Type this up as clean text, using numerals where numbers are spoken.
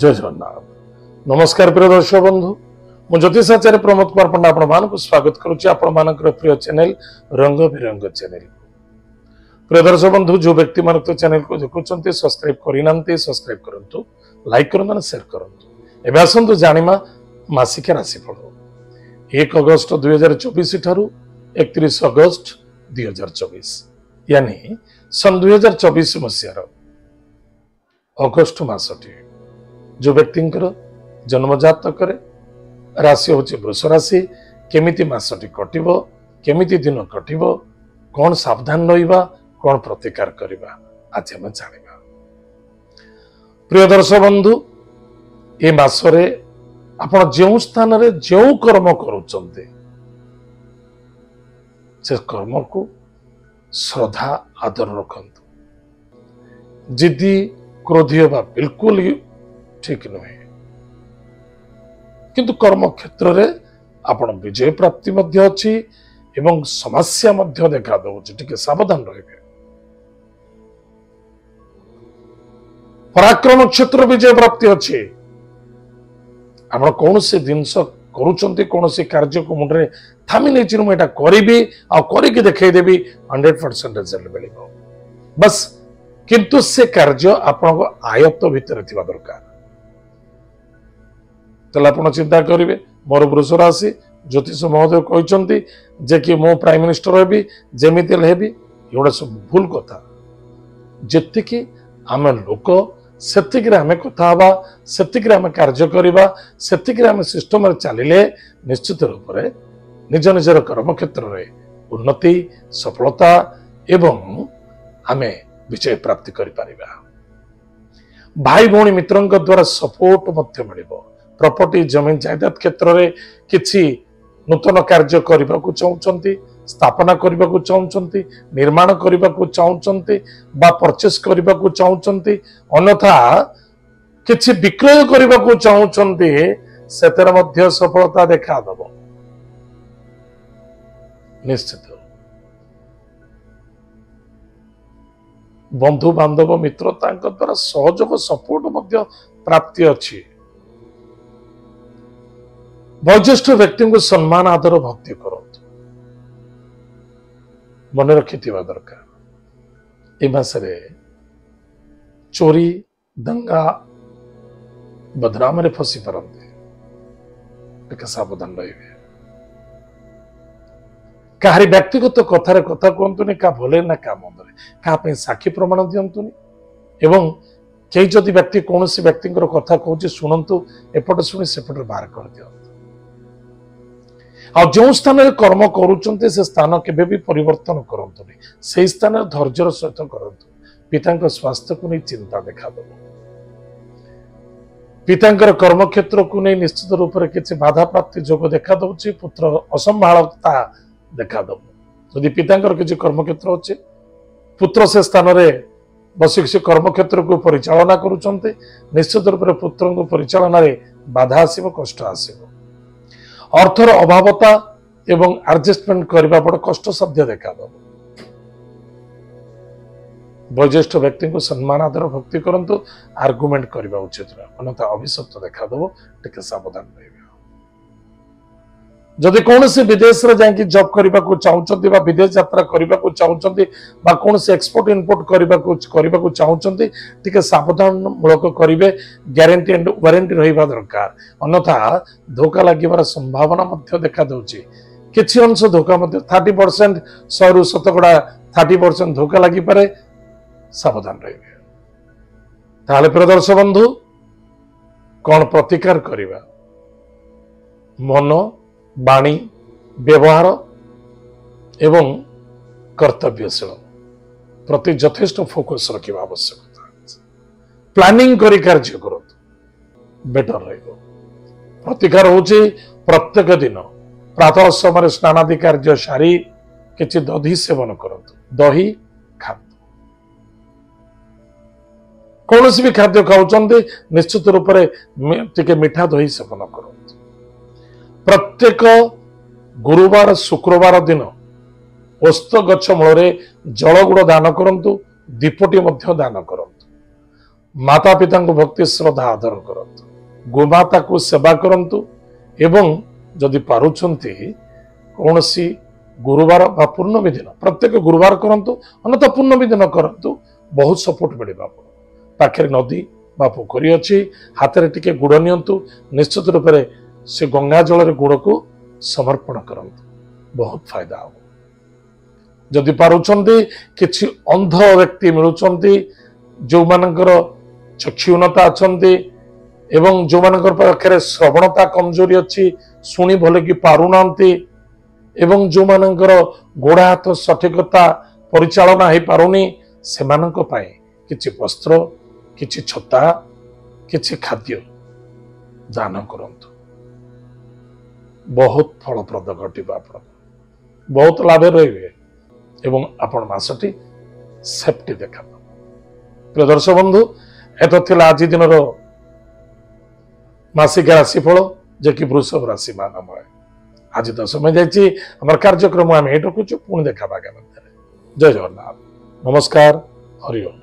जय जगन्नाथ नमस्कार प्रिय दर्शक बंधु मु ज्योतिषाचार्य प्रमोद कुमार पंडा आपण मानक स्वागत करुच्ची आपण मानकर प्रिय चैनल रंग बिरंग चैनल। प्रिय दर्शक बंधु जो व्यक्ति मान तो चैनल को देखुंत सब्सक्राइब करना सब्सक्राइब करूँ लाइक करूँ शेयर करूँ। एवं आसतु जानिमा मासिक राशिफल 1 अगस्त 2024 ठारू 31 अगस्त 2024 यानी सन 2024 मसीहार अगस्ट मासटी जो व्यक्ति जन्मजातक राशि हूँ वृष राशि केमिति मासटी कटिबो केमिति दिन कटिबो कौन सावधान रहिबा कौन प्रतिकार करिबा आज हम जानिबा। प्रिय दर्शक बंधु ए मासरे आपण जो स्थान रे जो कर्म करूचंते से कर्म को श्रद्धा आदर रखंतु। जिद्दी क्रोधी होगा बिल्कुल ही ठीक नुहे किंतु कर्म क्षेत्र रे आपण विजय प्राप्ति मध्य अछि एवं समस्या मध्य देखा दउछि टिके सावधान रहिबे। पराक्रम क्षेत्र विजय प्राप्ति अछि आपण कौन से जिनस करूचंती कौन से कार्य को मुंडरे थामी नै चिरु एटा करिबी आ करिके देखै देबी 100% रिजल्ट मिलिबो बस किंतु से कार्य आपण को आयत्त भितर थिबा दरकार। तले आपण चिंता करिवे मोर वृष राशि ज्योतिष महोदय कहते जे कि मो प्राइम मिनिस्टर हेबी जेमिति हेबी एवढा सब भूल कथा। जेति कि आमे लोक सेतिक रे आमे कथा हवा सेतिक रे आमे कार्य करिबा सेतिक रे आमे सिस्टम रे चलिले निश्चित रूप रे निज निजर कर्म क्षेत्र रे उन्नति सफलता एवं आमे विजय प्राप्ति करि परिबा। भाई भौणी मित्रंक द्वारा सपोर्ट मध्य मिलिबो। प्रॉपर्टी जमीन जायदाद क्षेत्र रे किछि नूतन कार्य करबा को चाहउचंती स्थापना करबा को चाहउचंती निर्माण करबा को चाहउचंती बा परचेस करबा को चाहउचंती अन्यथा किछि विक्रय करबा को चाहउचंती सेतर मध्य सफलता देखा दबो निश्चित। बंधु बांधव मित्र तांक द्वारा सहयोग सपोर्ट मध्य प्राप्ति अछि। वयोज्येष्ठ व्यक्ति को सम्मान आदर भक्ति करो मन रखि दरकार। ए मासरे चोरी दंगा बदनाम रे फसी पारते सावधान रहिबे। काहारी व्यक्तिगत कथार कथा कहतुनि का भले ना का मंदरे का साक्षी प्रमाण दिंतुनि एवं कई जदि व्यक्ति कौन व्यक्ति कथा कहूँ शुणु एपटे शुणी सेपटे बाहर कर दियंतु। आ जो स्थान रे कर्म करूचंते से स्थान केबे भी परिवर्तन करंतुनि से स्थान धैर्यर सहित करंतु। पितांक स्वास्थ्य को नहीं चिंता देखा दबो। पितांकर कर्म क्षेत्र को नहीं निश्चित रूप से किसी बाधा प्राप्ति जोग देखा दउछि। पुत्र असंभाळता देखा दबो। यदि पितांकर किसी कर्म क्षेत्र अच्छे पुत्र से स्थान रे बसिक से कर्म क्षेत्र को परिचालना करूचंते निश्चित रूप से पुत्र को परिचालना रे बाधा आसीबो कष्ट आसीबो। अर्थर अभावता एवं एडजस्टमेंट करबा बड़ कष्ट साध्य देखा दबो। वयोज्येष्ठ व्यक्ति को सम्मान आदर भक्ति करंतु आर्गुमेंट करबा उचित अन्यथा अभिशप्त देखा दबो टिके सावधान रहिबा। जदि कौन से विदेश रे जाके जॉब करबा को चाहउचंती बा विदेश यात्रा करबा को चाहउचंती बा कौन से एक्सपोर्ट इंपोर्ट करबा को चाहउचंती टिके सावधान मूलक करिवे। गारंटी एंड वारंटी रहिबा दरकार अन्यथा धोखा लागिबार संभावना मध्य देखा दउची। किछि अंश धोखा मध्य 30% 100 रु शतकड़ा 30% धोखा लागि पारे सावधान रहिबे। ताले प्रिय दर्शक बंधु कौन प्रतिकार करिबा मन वाणी व्यवहार एवं कर्तव्यशील प्रति यथेष्ट फोकस रखा आवश्यकता। प्लानिंग करी कार्य करत बेटर रहिबो। प्रतिकार होची प्रत्येक दिन प्रातः समय स्नानादि कार्य सारी किछि दही सेवन करत। दही खाद्य कौन भी खाद्य खाउचंते निश्चित रूप से मीठा दही सेवन करत। प्रत्येक गुरुवार शुक्रवार दिन ओस्त गछ मूल जल गुड़ दान करंतु दीपटी मध्य दान करंतु। माता पिता को भक्ति श्रद्धा आदर करतु गोमाता को सेवा करंतु एवं जदि पारुछंती कौन सी गुरुवार बा पूर्णमी दिन प्रत्येक गुरुवार करंतु अन्यथा पूर्णमी दिन करंतु बहुत सपोर्ट मिलबा पाखे नदी बा पोखरी अच्छी हाथ में टिके गुड़ नियंतु निश्चित रूप से से गंगा जल गुड़ को समर्पण करंतु बहुत फायदा हो जदि पारुछंती किछि अंध व्यक्ति मिलुछंती जो मानकर चक्षुनता अच्छी एवं जो मानकर पाखे श्रवणता कमजोरी अच्छी शुणी भले कि पारुना एवं जो मानकर गोड़ा हाथ सठिकता परिचालना हो पारुनी से किछि वस्त्र किछि छता किछि खाद्य दान करंतु बहुत फलप्रद घटिबा आपण बहुत लाभ रहिबे एवं आपण मासटी सेफ्टी देखा प्रिय दर्शक बंधु एत थिला आज दिन मासिक राशिफल जे कि वृषभ राशि मानमय आज तो समय जाइए आम कार्यक्रम आम ये रखुचु पुणी देखा आगे जय जगन्नाथ नमस्कार हरिओम।